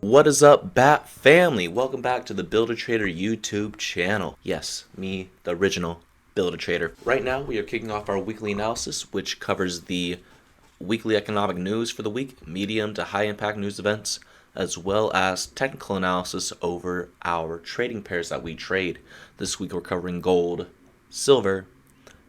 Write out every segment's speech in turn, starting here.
What is up, BAT family? Welcome back to the Builder Trader YouTube channel. Yes, me, the original Builder Trader. Right now, we are kicking off our weekly analysis, which covers the weekly economic news for the week, medium to high impact news events, as well as technical analysis over our trading pairs that we trade. This week, we're covering gold, silver,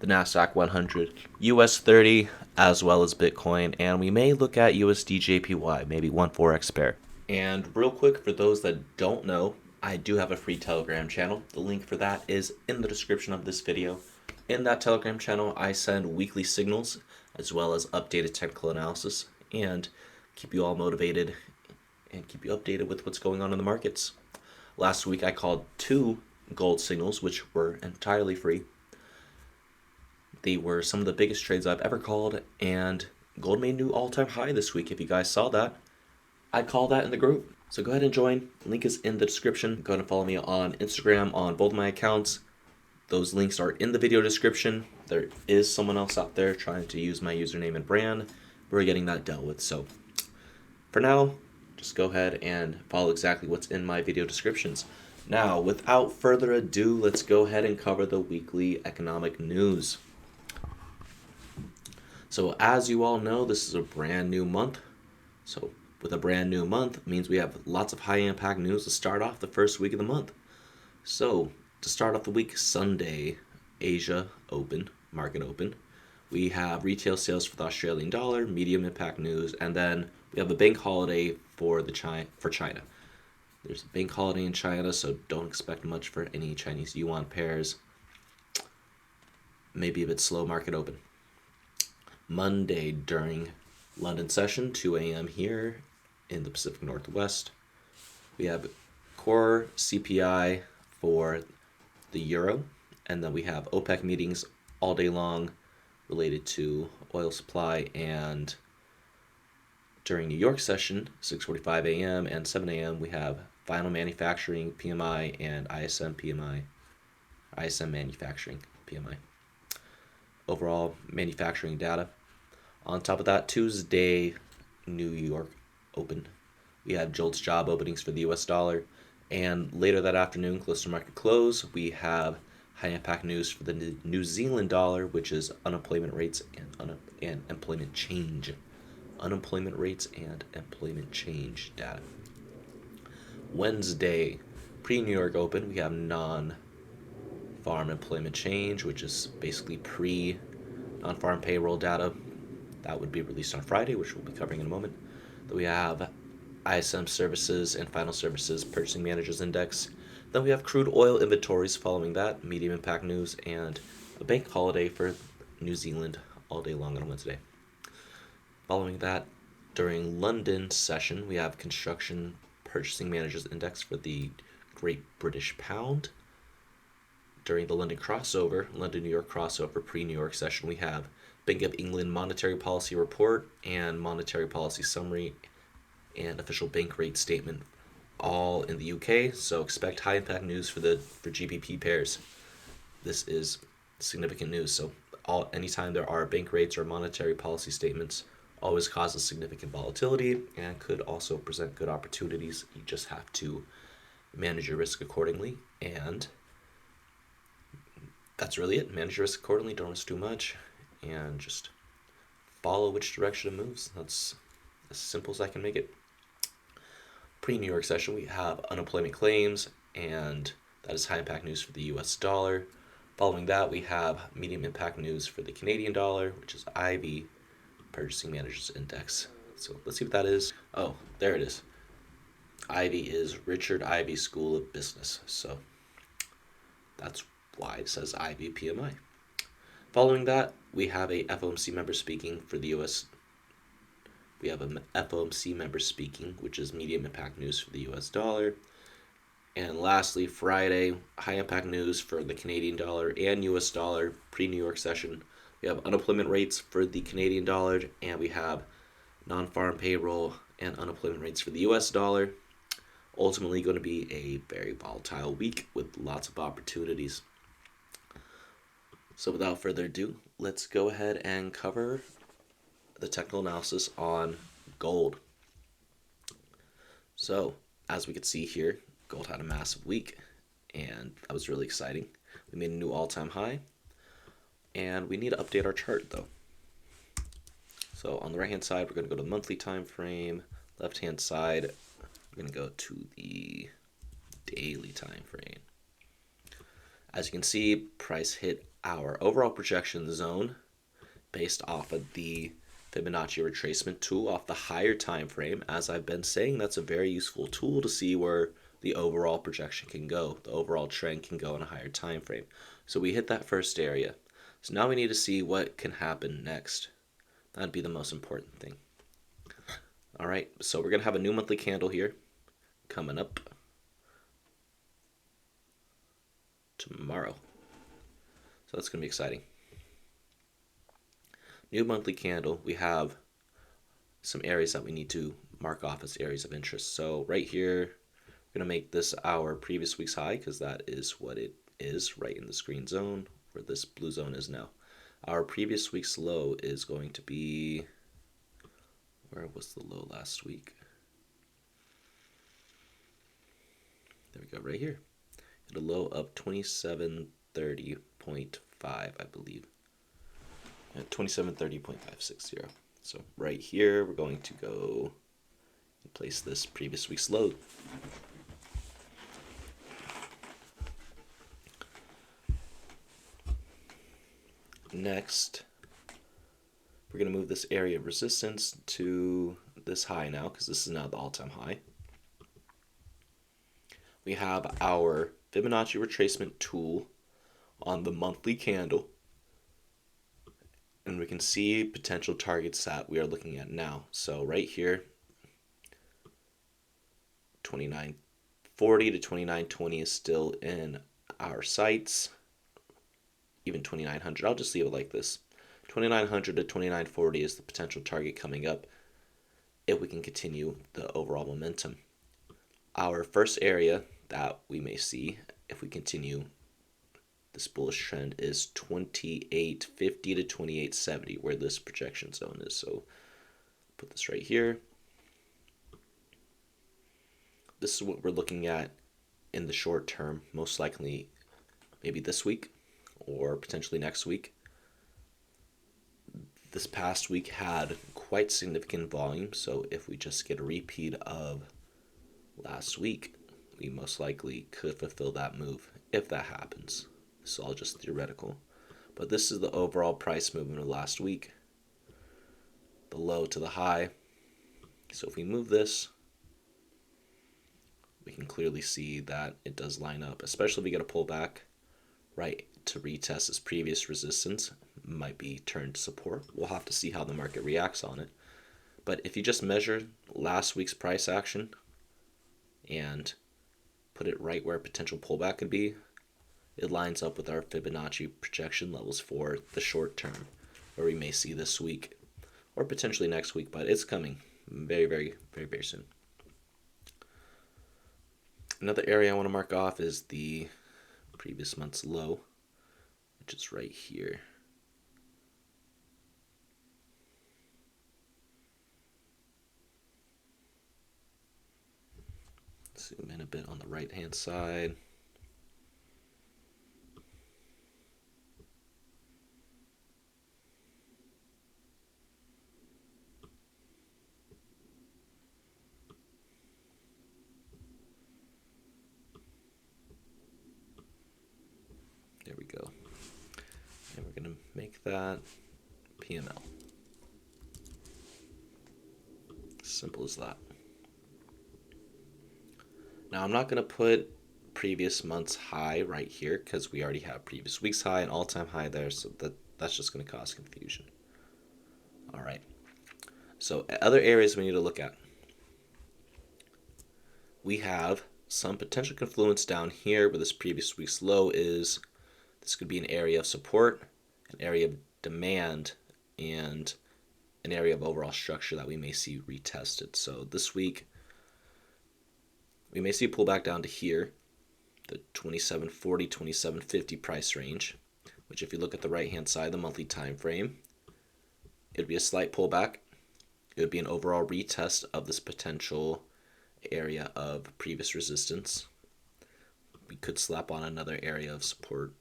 the NASDAQ 100, US 30, as well as Bitcoin, and we may look at USD JPY, maybe one forex pair. And real quick, for those that don't know, I do have a free Telegram channel. The link for that is in the description of this video. In that Telegram channel, I send weekly signals as well as updated technical analysis and keep you all motivated and keep you updated with what's going on in the markets. Last week, I called 2 gold signals, which were entirely free. They were some of the biggest trades I've ever called, and gold made a new all-time high this week. If you guys saw that, I'd call that in the group. So go ahead and join. Link is in the description. Go ahead and follow me on Instagram on both my accounts. Those links are in the video description. There is someone else out there trying to use my username and brand. We're getting that dealt with. So for now, just go ahead and follow exactly what's in my video descriptions. Now, without further ado, let's go ahead and cover the weekly economic news. So as you all know, this is a brand new month. So with a brand new month, it means we have lots of high impact news to start off the first week of the month. So to start off the week, Sunday, Asia open, market open. We have retail sales for the Australian dollar, medium impact news, and then we have a bank holiday for China. There's a bank holiday in China, so don't expect much for any Chinese yuan pairs. Maybe a bit slow market open. Monday during London session, 2 a.m. here in the Pacific Northwest. We have core CPI for the euro, and then we have OPEC meetings all day long related to oil supply, and during New York session, 6:45 a.m. and 7 a.m. we have final manufacturing PMI and ISM manufacturing PMI. Overall manufacturing data. On top of that, Tuesday, New York open. We have JOLTS job openings for the US dollar. And later that afternoon, close to market close, we have high impact news for the New Zealand dollar, which is unemployment rates and employment change. Unemployment rates and employment change data. Wednesday, pre-New York open, we have non-farm employment change, which is basically non-farm payroll data. That would be released on Friday, which we'll be covering in a moment. Then we have ISM services and final services purchasing managers index. Then we have crude oil inventories following that, medium impact news, and a bank holiday for New Zealand all day long on Wednesday. Following that, during London session, we have construction purchasing managers index for the Great British Pound. During the London New York crossover pre-New York session, we have Bank of England monetary policy report and monetary policy summary and official bank rate statement, all in the UK. So expect high impact news for GBP pairs. This is significant news. So anytime there are bank rates or monetary policy statements, always causes significant volatility and could also present good opportunities. You just have to manage your risk accordingly, and that's really it. Manage your risk accordingly, don't risk too much, and just follow which direction it moves. That's as simple as I can make it. Pre-New York session, we have unemployment claims, and that is high impact news for the US dollar. Following that, we have medium impact news for the Canadian dollar, which is IB, Purchasing Managers Index. So let's see what that is. Oh, there it is. IB is Richard Ivy School of Business. So that's why it says IB PMI. Following that, we have a FOMC member speaking for the US. We have a FOMC member speaking, which is medium impact news for the US dollar. And lastly, Friday, high impact news for the Canadian dollar and US dollar pre-New York session. We have unemployment rates for the Canadian dollar, and we have non-farm payroll and unemployment rates for the US dollar. Ultimately going to be a very volatile week with lots of opportunities. So without further ado, let's go ahead and cover the technical analysis on gold. So As we could see here, gold had a massive week, and that was really exciting. We made a new all-time high, and we need to update our chart though. So on the right hand side, we're going to go to the monthly time frame. Left hand side, we're going to go to the daily time frame. As you can see, price hit our overall projection zone based off of the Fibonacci retracement tool off the higher time frame. As I've been saying, that's a very useful tool to see where the overall projection can go. The overall trend can go in a higher time frame. So we hit that first area. So now we need to see what can happen next. That'd be the most important thing. All right, so we're going to have a new monthly candle here coming up tomorrow. So that's going to be exciting. New monthly candle, we have some areas that we need to mark off as areas of interest. So right here, we're going to make this our previous week's high because that is what it is right in this green zone where this blue zone is now. Our previous week's low is going to be, where was the low last week? There we go, right here. Hit a low of 2730.5, I believe. 2730.560. So right here, we're going to go and place this previous week's low. Next, we're going to move this area of resistance to this high now, because this is now the all-time high. We have our Fibonacci retracement tool on the monthly candle, and we can see potential targets that we are looking at now. So right here, 2940 to 2920 is still in our sights. Even 2900, I'll just leave it like this. 2900 to 2940 is the potential target coming up if we can continue the overall momentum. Our first area that we may see if we continue this bullish trend is 2850 to 2870, where this projection zone is. So put this right here. This is what we're looking at in the short term, most likely maybe this week or potentially next week. This past week had quite significant volume, so if we just get a repeat of last week, we most likely could fulfill that move if that happens. This is all just theoretical. But this is the overall price movement of last week. The low to the high. So if we move this, we can clearly see that it does line up, especially if we get a pullback right to retest this previous resistance. Might be turned to support. We'll have to see how the market reacts on it. But if you just measure last week's price action and put it right where a potential pullback could be, it lines up with our Fibonacci projection levels for the short term, where we may see this week or potentially next week, but it's coming very, very, very, very soon. Another area I want to mark off is the previous month's low, which is right here. Zoom in a bit on the right hand side. There we go. And we're going to make that PML. Simple as that. Now I'm not going to put previous month's high right here because we already have previous week's high and all-time high there, so that's just going to cause confusion. All right. So other areas we need to look at. We have some potential confluence down here where this previous week's low is. This could be an area of support, an area of demand, and an area of overall structure that we may see retested. So this week, we may see a pullback down to here, the 2740, 2750 price range, which if you look at the right-hand side, the monthly time frame, it would be a slight pullback. It would be an overall retest of this potential area of previous resistance. We could slap on another area of support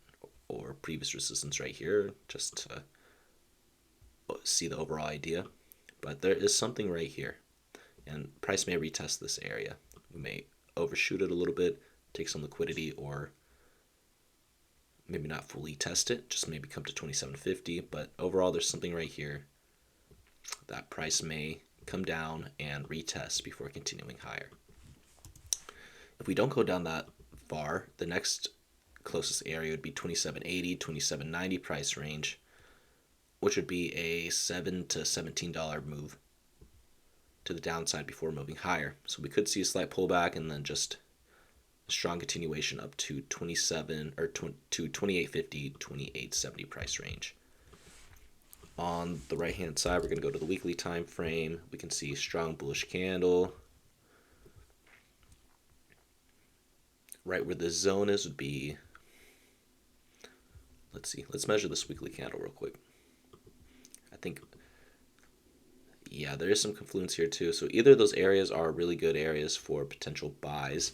or previous resistance right here just to see the overall idea. But there is something right here, and price may retest this area. We may overshoot it a little bit, take some liquidity, or maybe not fully test it, just maybe come to 27.50. But overall, there's something right here that price may come down and retest before continuing higher. If we don't go down that far, the next closest area would be 27.80, 27.90 price range, which would be a $7 to $17 move to the downside before moving higher. So we could see a slight pullback and then just a strong continuation up to 27 or to 28.50, 28.70 price range. On the right hand side, we're going to go to the weekly time frame. We can see a strong bullish candle. Right where the zone is would be, let's see, let's measure this weekly candle real quick. I think, yeah, there is some confluence here too. So either of those areas are really good areas for potential buys.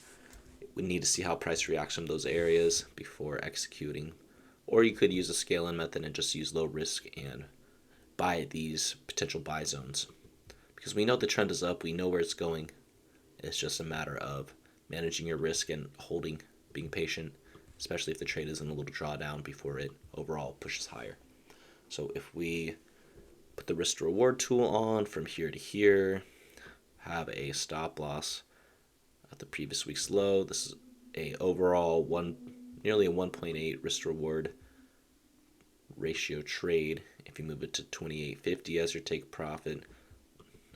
We need to see how price reacts from those areas before executing. Or you could use a scale-in method and just use low risk and buy at these potential buy zones. Because we know the trend is up, we know where it's going. It's just a matter of managing your risk and holding, being patient, especially if the trade is in a little drawdown before it overall pushes higher. So if we put the risk to reward tool on from here to here, have a stop loss at the previous week's low. This is a overall nearly a 1.8 risk to reward ratio trade. If you move it to 28.50 as your take profit,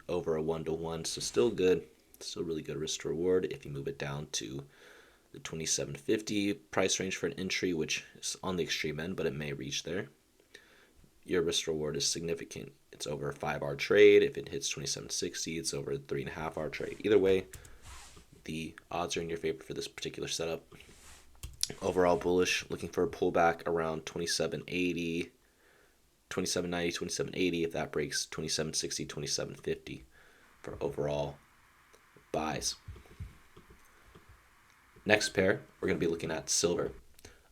over a 1-to-1, so still good, still really good risk to reward. If you move it down to the 27.50 price range for an entry, which is on the extreme end, but it may reach there, your risk to reward is significant. It's over a 5-hour trade. If it hits 27.60, it's over a 3.5-hour trade. Either way, the odds are in your favor for this particular setup. Overall bullish, looking for a pullback around 27.80, 27.90, 27.80. If that breaks 27.60, 27.50 for overall buys. Next pair, we're going to be looking at silver.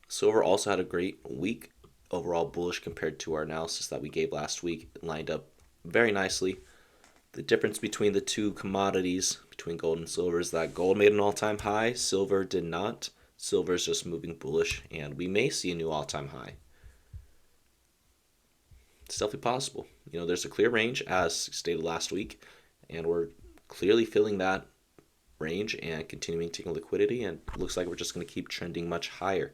Silver also had a great week. Overall bullish compared to our analysis that we gave last week. It lined up very nicely. The difference between the two commodities, between gold and silver, is that gold made an all-time high, silver did not. Silver is just moving bullish, and we may see a new all-time high. It's definitely possible. You know, there's a clear range, as stated last week, and we're clearly filling that range and continuing taking liquidity, and it looks like we're just going to keep trending much higher.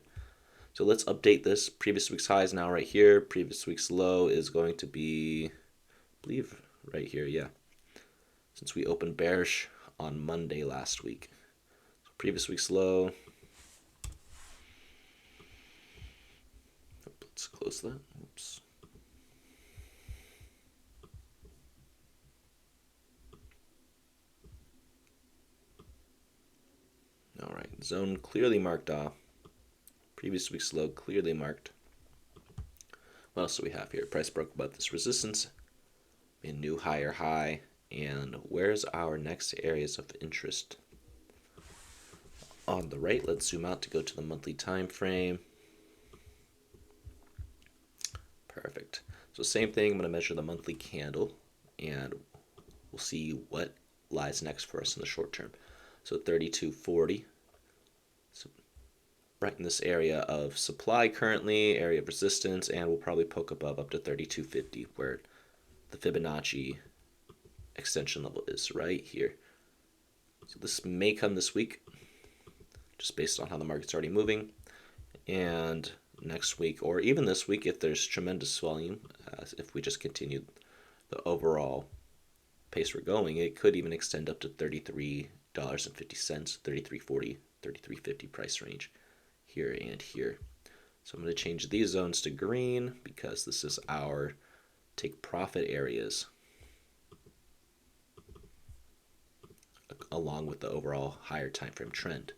So let's update this. Previous week's high is now right here. Previous week's low is going to be, I believe, right here, yeah. Since we opened bearish on Monday last week. So previous week's low. Let's close that. Oops. All right, zone clearly marked off. Previous week's low clearly marked. What else do we have here? Price broke above this resistance. A new higher high. And where's our next areas of interest? On the right, let's zoom out to go to the monthly time frame. Perfect. So same thing, I'm going to measure the monthly candle, and we'll see what lies next for us in the short term. So 32.40. So right in this area of supply currently, area of resistance, and we'll probably poke above up to 32.50, where the Fibonacci extension level is right here. So this may come this week, just based on how the market's already moving. And next week, or even this week, if there's tremendous volume, if we just continue the overall pace we're going, it could even extend up to $33.50, 33.40, 33.50 price range here and here. So I'm going to change these zones to green because this is our take profit areas, along with the overall higher time frame trend.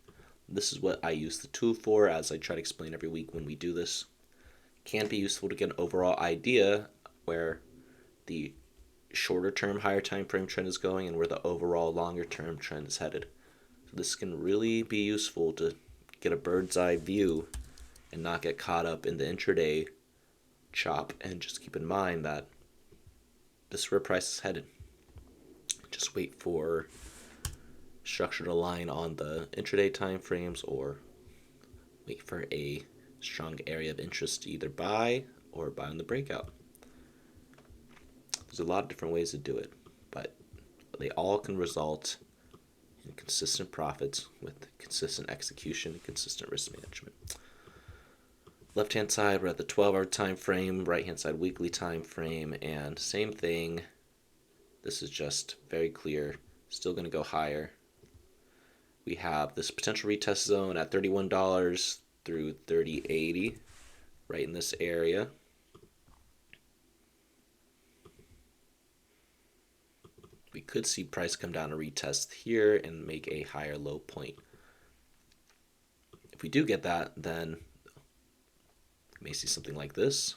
This is what I use the tool for, as I try to explain every week when we do this. Can be useful to get an overall idea where the shorter term higher time frame trend is going and where the overall longer term trend is headed. So this can really be useful to get a bird's eye view and not get caught up in the intraday chop, and just keep in mind that this is where price is headed. Just wait for structure to align on the intraday time frames, or wait for a strong area of interest to either buy or buy on the breakout. There's a lot of different ways to do it, but they all can result in consistent profits with consistent execution and consistent risk management. Left hand side, we're at the 12-hour time frame, right hand side weekly time frame, and same thing. This is just very clear, still going to go higher. We have this potential retest zone at $31 through $30.80, right in this area. We could see price come down and retest here and make a higher low point. If we do get that, then we may see something like this.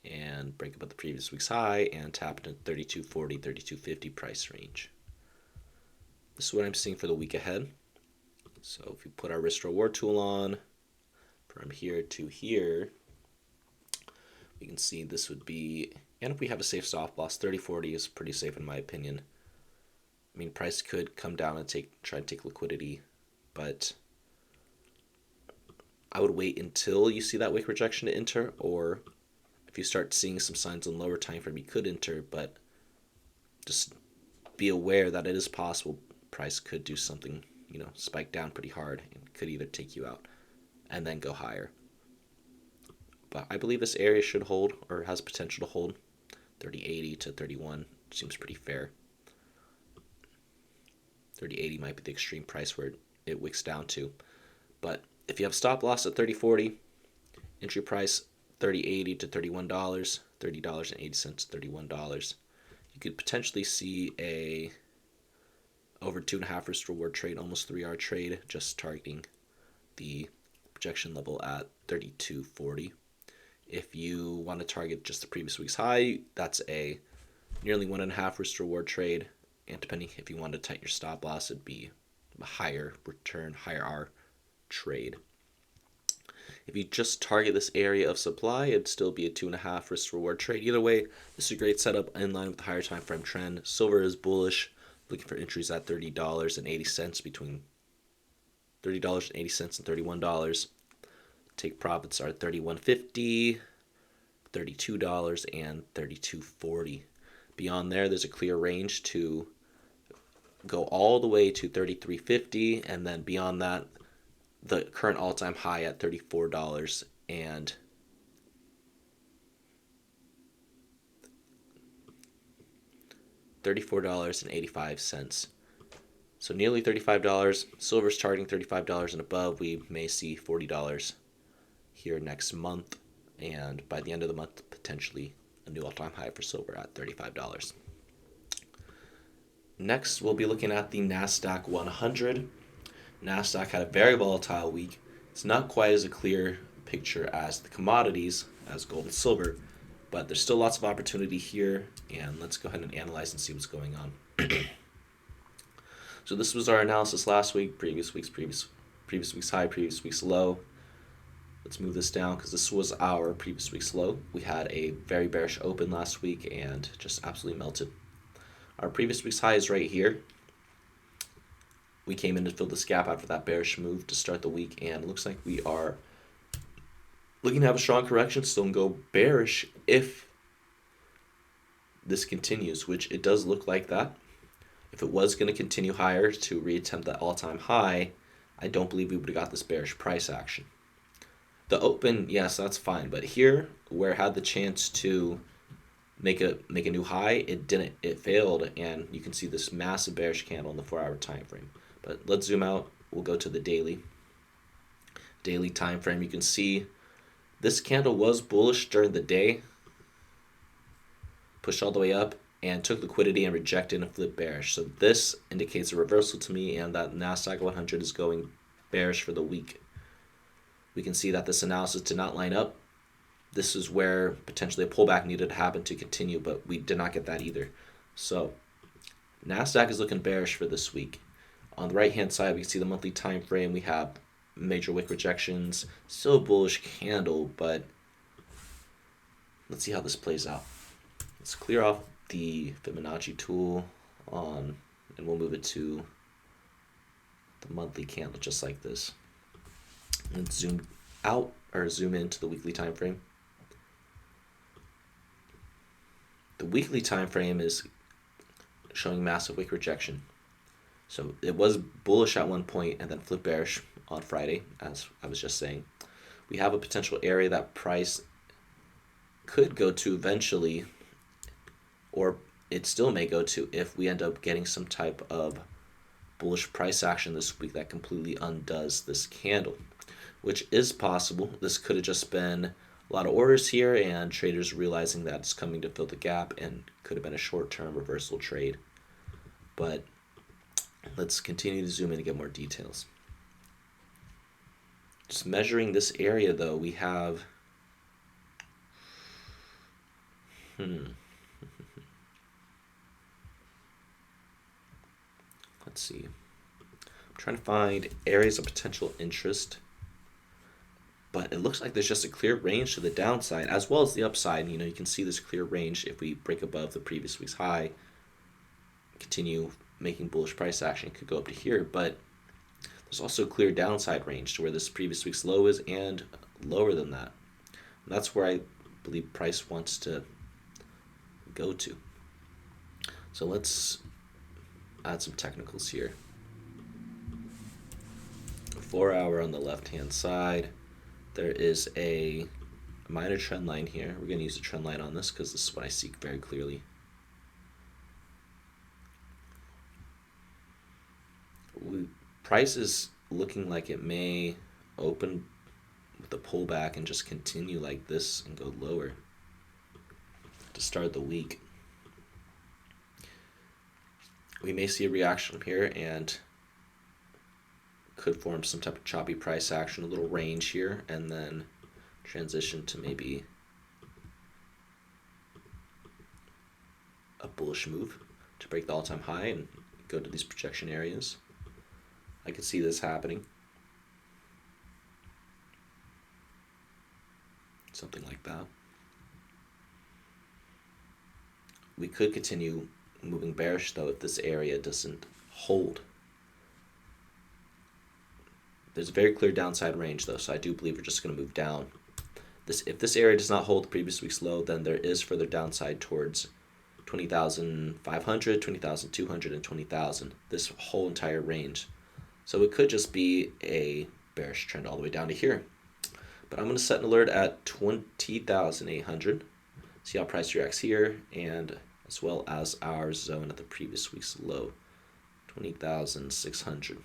And break above the previous week's high and tap into 32.40, 32.50 price range. This is what I'm seeing for the week ahead. So if we put our risk reward tool on from here to here, we can see this would be, and if we have a safe stop loss, 30.40 is pretty safe in my opinion. I mean, price could come down and try to take liquidity, but I would wait until you see that wick rejection to enter, or if you start seeing some signs on lower time frame, you could enter, but just be aware that it is possible price could do something, spike down pretty hard and could either take you out and then go higher. But I believe this area should hold, or has potential to hold. 30.80 to 31 seems pretty fair. 30.80 might be the extreme price where it wicks down to. But if you have stop loss at 30.40, entry price $30.80 to $31, $30.80 to $31, you could potentially see a over 2.5 risk reward trade, almost 3-hour trade, just targeting the projection level at 32.40. If you want to target just the previous week's high, that's a nearly 1.5 risk reward trade, and depending if you want to tighten your stop loss, it'd be a higher return, higher R trade. If you just target this area of supply, it'd still be a 2.5 risk reward trade. Either way, this is a great setup in line with the higher time frame trend. Silver is bullish, looking for entries at $30.80, between $30.80 and $31. Take profits are $31.50, $32, and $32.40. Beyond there, there's a clear range to go all the way to $33.50, and then beyond that, the current all-time high at $34 and $34.85. So nearly $35. Silver's targeting $35 and above. We may see $40 here next month, and by the end of the month, potentially a new all-time high for silver at $35. Next, we'll be looking at the NASDAQ 100. NASDAQ had a very volatile week. It's not quite as a clear picture as the commodities, as gold and silver, but there's still lots of opportunity here, and let's go ahead and analyze and see what's going on. So this was our analysis last week, previous week's high, previous week's low. Let's move this down because this was our previous week's low. We had a very bearish open last week and just absolutely melted. Our previous week's high is right here. We came in to fill this gap after that bearish move to start the week, and it looks like we are looking to have a strong correction, still go bearish if this continues, which it does look like that. If it was going to continue higher to reattempt that all-time high, I don't believe we would have got this bearish price action. The open, yes, that's fine, but here, where it had the chance to make a new high, it didn't. It failed, and you can see this massive bearish candle in the 4-hour time frame. But let's zoom out. We'll go to the daily time frame. You can see this candle was bullish during the day, pushed all the way up, and took liquidity and rejected and flipped bearish. So this indicates a reversal to me, and that NASDAQ 100 is going bearish for the week. We can see that this analysis did not line up. this is where potentially a pullback needed to happen to continue, but we did not get that either. So NASDAQ is looking bearish for this week. On the right hand side, we can see the monthly time frame. We have major wick rejections, still a bullish candle, but let's see how this plays out. Let's clear off the Fibonacci tool on, and we'll move it to the monthly candle just like this. And zoom out or zoom into the weekly time frame. The weekly time frame is showing massive wick rejection. So it was bullish at one point and then flipped bearish on Friday, as I was just saying. We have a potential area that price could go to eventually, or it still may go to if we end up getting some type of bullish price action this week that completely undoes this candle, which is possible. This could have just been a lot of orders here and traders realizing that it's coming to fill the gap, and could have been a short-term reversal trade. But let's continue to zoom in and get more details. Just measuring this area though, we have let's see. I'm trying to find areas of potential interest, but it looks like there's just a clear range to the downside as well as the upside. You know, you can see this clear range if we break above the previous week's high, continue making bullish price action, could go up to here, but there's also a clear downside range to where this previous week's low is and lower than that. And that's where I believe price wants to go to. So let's add some technicals here. 4 hour on the left hand side, there is a minor trend line here. We're going to use a trend line on this because this is what I see very clearly. Price is looking like it may open with a pullback and just continue like this and go lower to start the week. We may see a reaction here and could form some type of choppy price action, a little range here, and then transition to maybe a bullish move to break the all-time high and go to these projection areas. I could see this happening. Something like that. We could continue moving bearish though if this area doesn't hold. There's a very clear downside range though, so I do believe we're just going to move down. If this area does not hold the previous week's low, then there is further downside towards 20,500, 20,200, and 20,000. This whole entire range. So it could just be a bearish trend all the way down to here. But I'm going to set an alert at 20,800. See how price reacts here, and as well as our zone at the previous week's low, 20,600.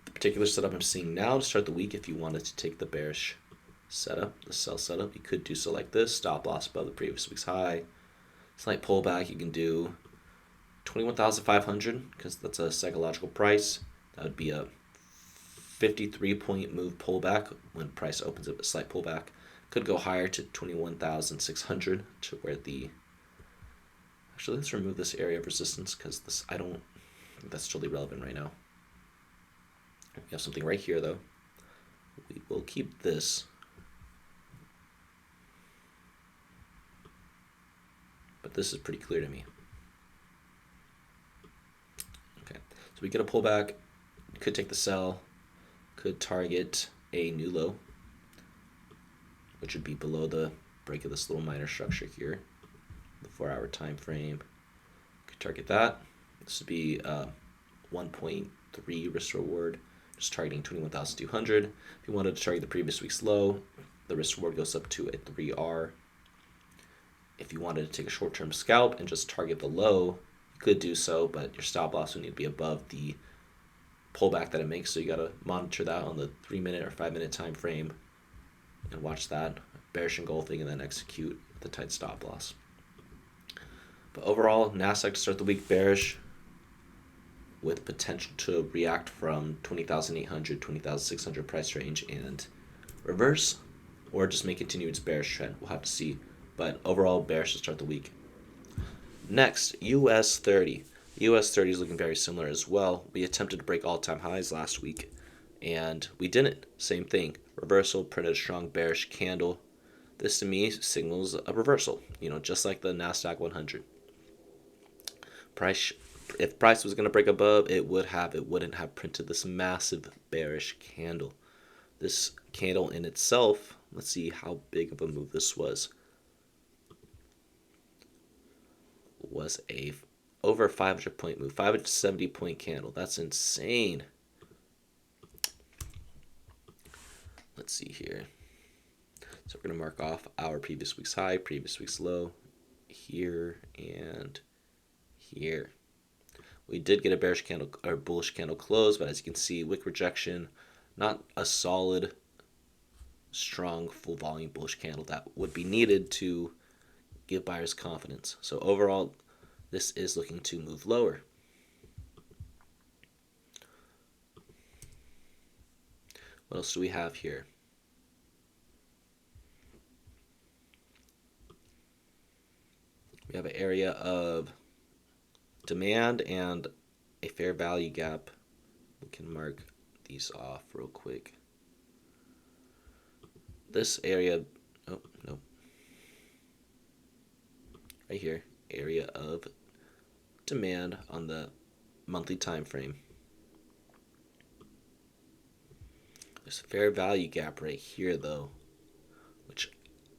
The particular setup I'm seeing now to start the week, if you wanted to take the bearish setup, the sell setup, you could do so like this. Stop loss above the previous week's high. Slight pullback, you can do 21,500 because that's a psychological price. That would be a 53-point move pullback when price opens up a slight pullback. Could go higher to 21,600 to where the... Actually, let's remove this area of resistance because this, I don't think that's totally relevant right now. We have something right here though. We will keep this. But this is pretty clear to me. Okay, so we get a pullback, could take the sell, could target a new low, which would be below the break of this little minor structure here, the 4-hour time frame. Could target that. This would be 1.3 risk reward, just targeting 21,200. If you wanted to target the previous week's low, the risk reward goes up to a 3R. If you wanted to take a short-term scalp and just target the low, you could do so, but your stop loss would need to be above the pullback that it makes, so you got to monitor that on the 3-minute or 5-minute time frame and watch that bearish engulfing and then execute the tight stop loss. But overall, NASDAQ to start the week bearish with potential to react from 20,800, 20,600 price range and reverse or just may continue its bearish trend. We'll have to see. But overall, bearish to start the week. Next, US 30. US 30 is looking very similar as well. We attempted to break all-time highs last week, and we didn't. Same thing. Reversal, printed a strong bearish candle. This to me signals a reversal, just like the NASDAQ 100. If price was going to break above, it wouldn't have printed this massive bearish candle. This candle in itself, let's see how big of a move this was a over 500 point move, 570 point candle. That's insane. Let's see here. So we're going to mark off our previous week's high, previous week's low, here and here. We did get a bearish candle or bullish candle close, but as you can see, wick rejection, not a solid, strong, full volume bullish candle that would be needed to give buyers confidence. So overall, this is looking to move lower. What else do we have here? We have an area of demand and a fair value gap. We can mark these off real quick. This area, oh no, right here, area of demand on the monthly time frame. There's a fair value gap right here though, which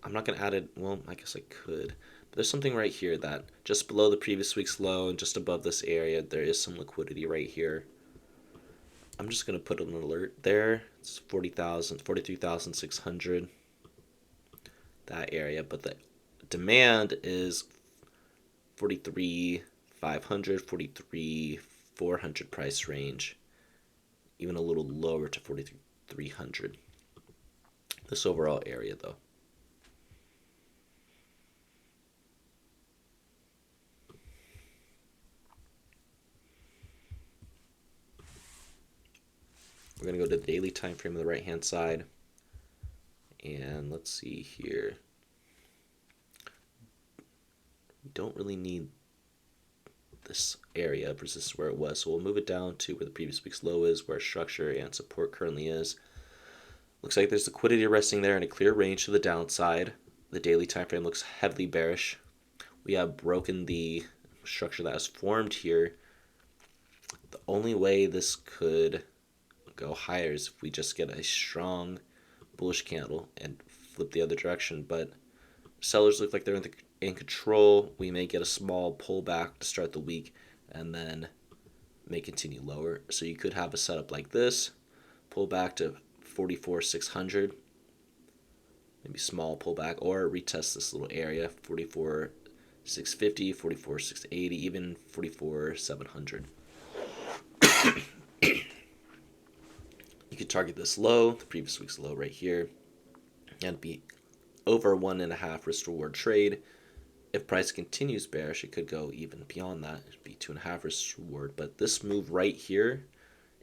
I'm not going to add it, well, I guess I could. But there's something right here that just below the previous week's low and just above this area, there is some liquidity right here. I'm just going to put an alert there. It's 43,600, that area. But the demand is 43,500, 43,400 price range. Even a little lower to 43,300. This overall area though. We're going to go to the daily time frame on the right hand side. And let's see here. We don't really need this area versus where it was. So we'll move it down to where the previous week's low is, where structure and support currently is. Looks like there's liquidity resting there in a clear range to the downside. The daily time frame looks heavily bearish. We have broken the structure that has formed here. The only way this could go higher is if we just get a strong bullish candle and flip the other direction, but sellers look like they're in control. We may get a small pullback to start the week and then may continue lower. So you could have a setup like this, pull back to 44,600, maybe small pullback, or retest this little area, 44,650, 44,680, even 44,700. You could target this low, the previous week's low right here, and be over 1.5 risk reward trade. If price continues bearish, it could go even beyond that. It'd be 2.5 risk reward. But this move right here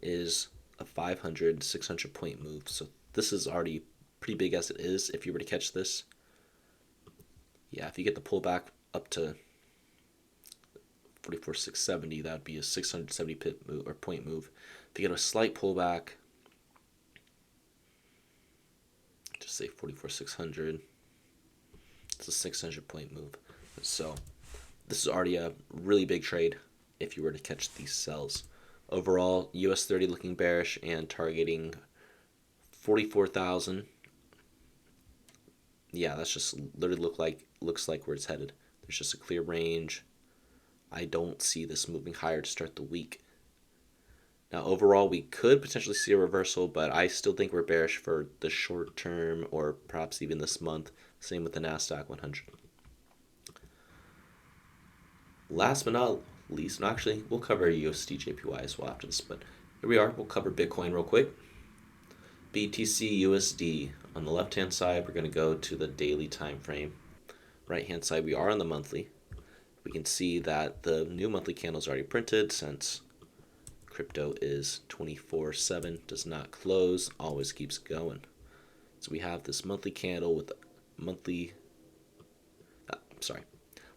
is a 500, 600 point move. So this is already pretty big as it is. If you were to catch this, yeah, if you get the pullback up to 44,670, that would be a 670 pip move or point move. If you get a slight pullback, just say 44,600, it's a 600 point move. So this is already a really big trade if you were to catch these sells. Overall, US 30 looking bearish and targeting 44,000. Yeah, that's just literally looks like where it's headed. There's just a clear range. I don't see this moving higher to start the week. Now, overall, we could potentially see a reversal, but I still think we're bearish for the short term or perhaps even this month. Same with the NASDAQ 100. Last but not least, and actually, we'll cover USD JPY as well after this, but here we are. We'll cover Bitcoin real quick. BTC USD. On the left-hand side, we're going to go to the daily time frame. Right-hand side, we are on the monthly. We can see that the new monthly candle is already printed since crypto is 24/7, does not close, always keeps going. So we have this monthly candle with monthly,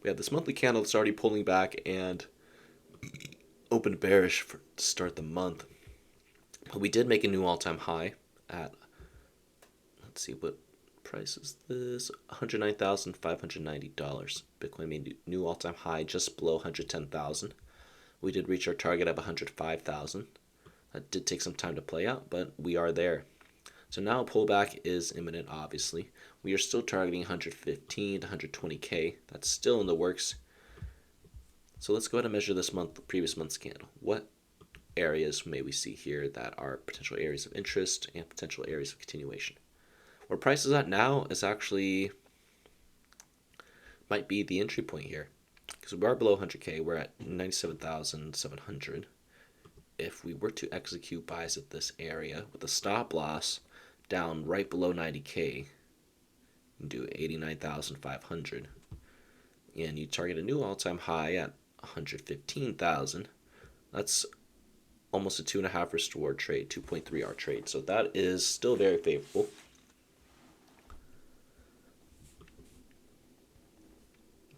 we have this monthly candle that's already pulling back and opened bearish to start the month. But we did make a new all-time high at, let's see, what price is this? $109,590. Bitcoin made a new all-time high just below 110,000. We did reach our target of 105,000. That did take some time to play out, but we are there. So now a pullback is imminent, obviously. We are still targeting 115 to 120K. That's still in the works. So let's go ahead and measure this month, previous month's candle. What areas may we see here that are potential areas of interest and potential areas of continuation? Where price is at now is actually might be the entry point here, because we are below 100K. We're at 97,700. If we were to execute buys at this area with a stop loss down right below 90K, you do 89,500, and you target a new all-time high at 115,000. That's almost a 2.5 restored trade, 2.3 hour trade. So that is still very favorable.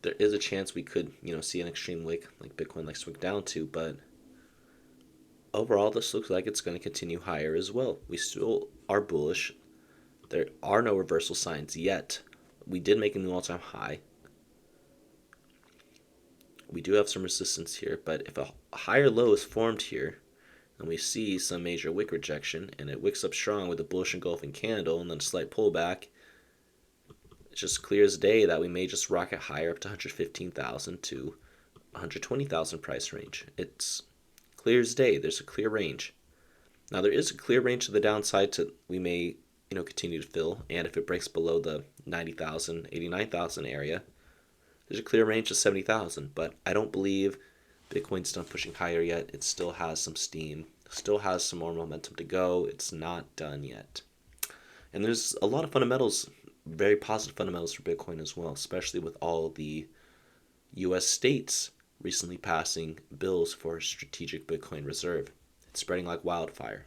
There is a chance we could, see an extreme wick like Bitcoin likes to wick down to, but overall, this looks like it's going to continue higher as well. We still are bullish. There are no reversal signs yet. We did make a new all-time high. We do have some resistance here, but if a higher low is formed here, and we see some major wick rejection, and it wicks up strong with a bullish engulfing candle and then a slight pullback, it's just clear as day that we may just rocket higher up to 115,000 to 120,000 price range. It's clear as day. There's a clear range. Now there is a clear range to the downside to we may continue to fill, and if it breaks below the 90,000, 89,000 area, there's a clear range to 70,000. But I don't believe Bitcoin's done pushing higher yet. It still has some steam, still has some more momentum to go. It's not done yet. And there's a lot of fundamentals, very positive fundamentals for Bitcoin as well, especially with all the U.S. states recently passing bills for strategic Bitcoin reserve. It's spreading like wildfire.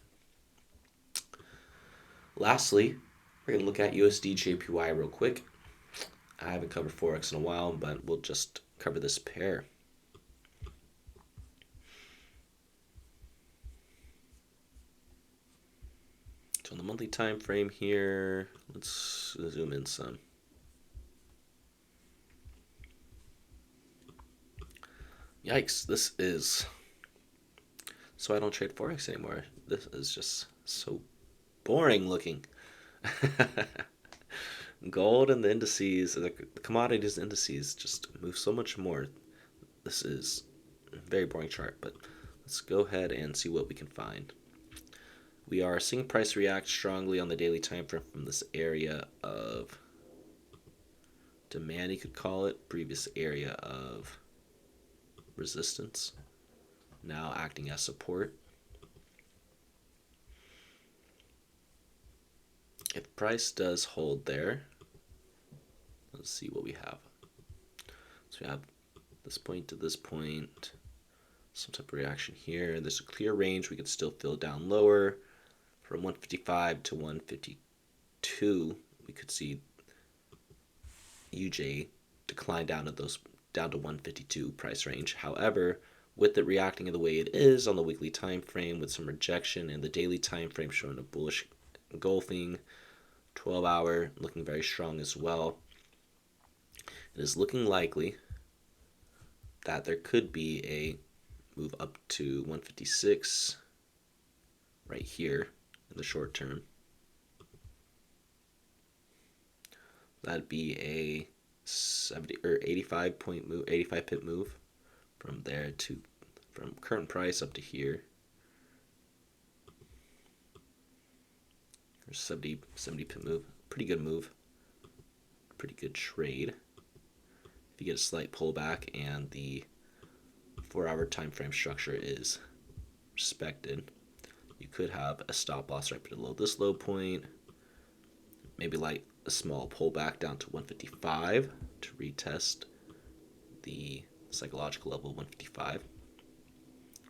Lastly, we're going to look at USD JPY real quick. I haven't covered Forex in a while, but we'll just cover this pair. So on the monthly time frame here, let's zoom in some. Yikes, this is, so I don't trade Forex anymore. This is just so boring looking. Gold and the indices, the commodities indices just move so much more. This is a very boring chart, but let's go ahead and see what we can find. We are seeing price react strongly on the daily time frame from this area of demand, you could call it, previous area of resistance, now acting as support. If price does hold there, let's see what we have. So we have this point to this point, some type of reaction here. There's a clear range. We could still fill down lower from 155 to 152. We could see UJ decline down to 152 price range. However, with it reacting in the way it is on the weekly time frame with some rejection, and the daily time frame showing a bullish engulfing, 12-hour looking very strong as well, it is looking likely that there could be a move up to 156 right here in the short term. That'd be a 70 or 85 point move, 85 pip move from there to, from current price up to here. Or 70 pip move. Pretty good move. Pretty good trade. If you get a slight pullback and the 4-hour time frame structure is respected, you could have a stop loss right below this low point. Maybe like a small pullback down to 155 to retest the psychological level 155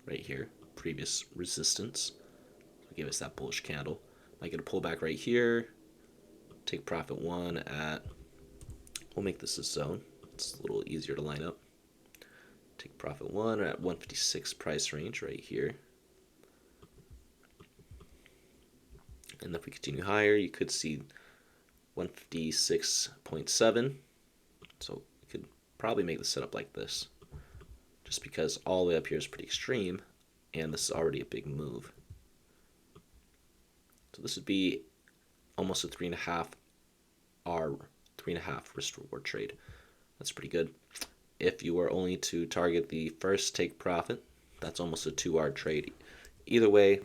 right here, previous resistance. So give us that bullish candle. Might get a pullback right here, Take profit 1 at, we'll make this a zone. It's a little easier to line up. Take profit 1 at 156 price range right here. And if we continue higher, you could see 156.7. So we could probably make the setup like this, just because all the way up here is pretty extreme, and this is already a big move. So this would be almost a 3.5 risk reward trade. That's pretty good. If you were only to target the first take profit, that's almost a 2R trade. Either way,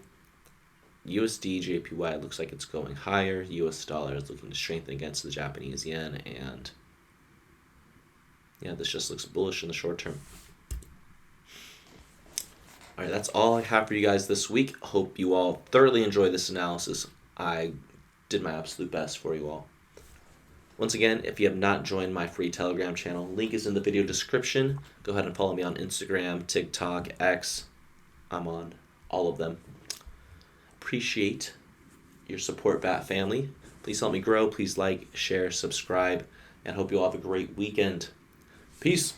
USD JPY looks like it's going higher. US dollar is looking to strengthen against the Japanese yen, and yeah, this just looks bullish in the short term. All right, that's all I have for you guys this week. Hope you all thoroughly enjoyed this analysis. I did my absolute best for you all. Once again, if you have not joined my free Telegram channel, link is in the video description. Go ahead and follow me on Instagram, TikTok, X. I'm on all of them. Appreciate your support, BAT family. Please help me grow. Please like, share, subscribe, and hope you all have a great weekend. Peace.